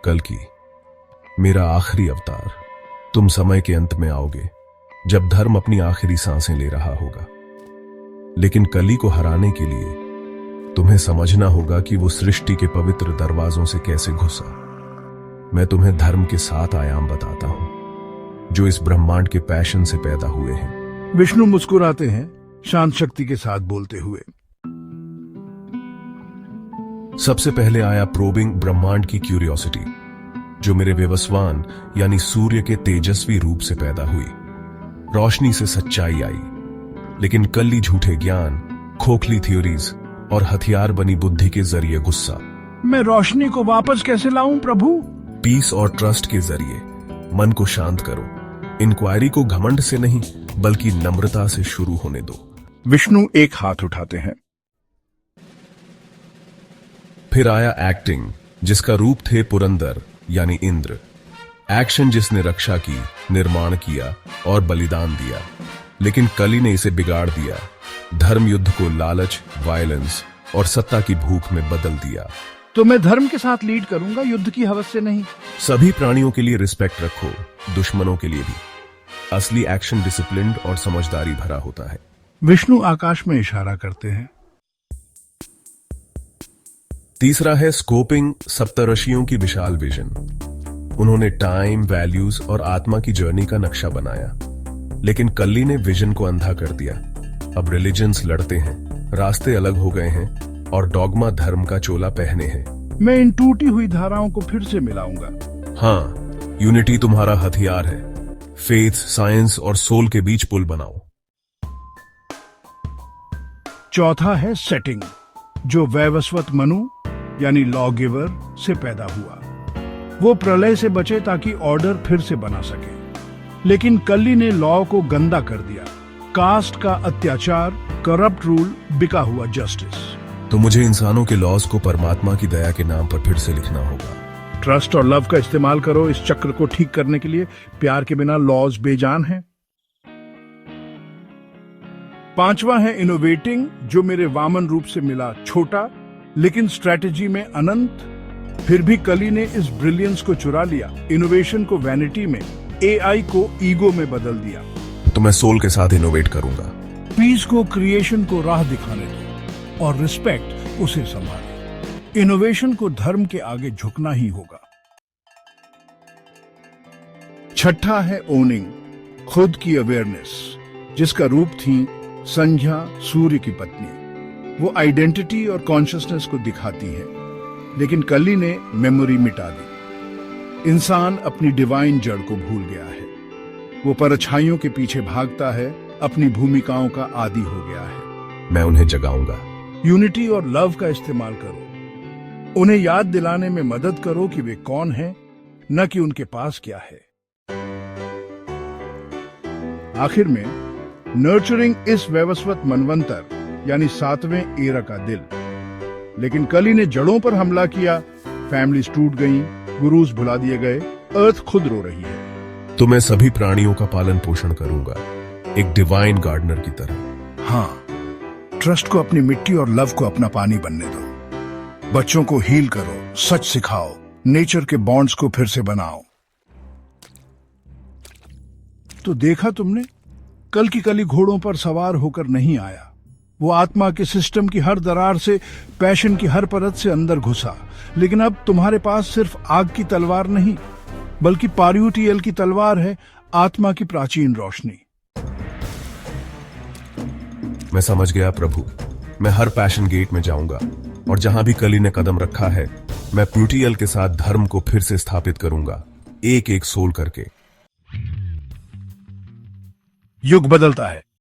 कल की मेरा आखिरी अवतार। तुम समय के अंत में आओगे जब धर्म अपनी आखिरी सांसें ले रहा होगा, लेकिन कली को हराने के लिए तुम्हें समझना होगा कि वो सृष्टि के पवित्र दरवाजों से कैसे घुसा। मैं तुम्हें धर्म के 7 आयाम बताता हूं जो इस ब्रह्मांड के पैशन से पैदा हुए हैं। विष्णु मुस्कुराते हैं, शांत शक्ति के साथ बोलते हुए। सबसे पहले आया प्रोबिंग ब्रह्मांड की क्यूरियोसिटी, जो मेरे विवस्वान यानी सूर्य के तेजस्वी रूप से पैदा हुई। रोशनी से सच्चाई आई, लेकिन कल्ली झूठे ज्ञान, खोखली थ्योरीज और हथियार बनी बुद्धि के जरिए गुस्सा। मैं रोशनी को वापस कैसे लाऊं प्रभु? पीस और ट्रस्ट के जरिए मन को शांत करो। इंक्वायरी को घमंड से नहीं बल्कि नम्रता से शुरू होने दो। विष्णु एक हाथ उठाते हैं। फिर आया एक्टिंग, जिसका रूप थे पुरंदर यानी इंद्र। एक्शन जिसने रक्षा की, निर्माण किया और बलिदान दिया, लेकिन कली ने इसे बिगाड़ दिया। धर्म युद्ध को लालच, वायलेंस और सत्ता की भूख में बदल दिया। तो मैं धर्म के साथ लीड करूंगा, युद्ध की हवस से नहीं। सभी प्राणियों के लिए रिस्पेक्ट रखो, दुश्मनों के लिए भी। असली एक्शन डिसिप्लिन्ड और समझदारी भरा होता है। विष्णु आकाश में इशारा करते हैं। तीसरा है स्कोपिंग, सप्तऋषियों की विशाल विजन। उन्होंने टाइम, वैल्यूज और आत्मा की जर्नी का नक्शा बनाया, लेकिन कल्ली ने विजन को अंधा कर दिया। अब रिलीजन्स लड़ते हैं, रास्ते अलग हो गए हैं और डॉगमा धर्म का चोला पहने हैं। मैं इन टूटी हुई धाराओं को फिर से मिलाऊंगा। हाँ, यूनिटी तुम्हारा हथियार है। फेथ, साइंस और सोल के बीच पुल बनाओ। चौथा है सेटिंग, जो वैवस्वत मनु यानी लॉ गिवर से पैदा हुआ। वो प्रलय से बचे ताकि ऑर्डर फिर से बना सके, लेकिन कल्ली ने लॉ को गंदा कर दिया। कास्ट का अत्याचार, करप्ट रूल, बिका हुआ जस्टिस। तो मुझे इंसानों के लॉज को परमात्मा की दया के नाम पर फिर से लिखना होगा। ट्रस्ट और लव का इस्तेमाल करो इस चक्र को ठीक करने के लिए। प्यार के बिना लॉज बेजान हैं। पांचवा है इनोवेटिंग, जो मेरे वामन रूप से मिला छोटा लेकिन स्ट्रैटेजी में अनंत। फिर भी कली ने इस ब्रिलियंस को चुरा लिया, इनोवेशन को वैनिटी में, एआई को ईगो में बदल दिया। तो मैं सोल के साथ इनोवेट करूंगा। पीस को क्रिएशन को राह दिखाने दो और रिस्पेक्ट उसे संभाले। इनोवेशन को धर्म के आगे झुकना ही होगा। छठा है ओनिंग, खुद की अवेयरनेस, जिसका रूप थी संध्या, सूर्य की पत्नी। वो आइडेंटिटी और कॉन्शियसनेस को दिखाती है, लेकिन कली ने मेमोरी मिटा दी। इंसान अपनी डिवाइन जड़ को भूल गया है। वो परछाइयों के पीछे भागता है, अपनी भूमिकाओं का आदी हो गया है। मैं उन्हें जगाऊंगा। यूनिटी और लव का इस्तेमाल करो। उन्हें याद दिलाने में मदद करो कि वे कौन हैं, न कि उनके पास क्या है। आखिर में नर्चरिंग इस वैवस्वत मनवंतर यानी 7वें एरा का दिल। लेकिन कली ने जड़ों पर हमला किया, फैमिलीज टूट गईं, गुरुज भुला दिए गए, अर्थ खुद रो रही है। तो मैं सभी प्राणियों का पालन पोषण करूंगा, एक डिवाइन गार्डनर की तरह। हाँ, ट्रस्ट को अपनी मिट्टी और लव को अपना पानी बनने दो। बच्चों को हील करो, सच सिखाओ, नेचर के बॉन्ड्स को फिर से बनाओ। तो देखा तुमने, कल की कली घोड़ों पर सवार होकर नहीं आया। वो आत्मा के सिस्टम की हर दरार से, पैशन की हर परत से अंदर घुसा। लेकिन अब तुम्हारे पास सिर्फ आग की तलवार नहीं, बल्कि पार्यूटियल की तलवार है, आत्मा की प्राचीन रोशनी। मैं समझ गया प्रभु। मैं हर पैशन गेट में जाऊंगा और जहां भी कली ने कदम रखा है, मैं प्यूटियल के साथ धर्म को फिर से स्थापित करूंगा, एक एक सोल करके। युग बदलता है,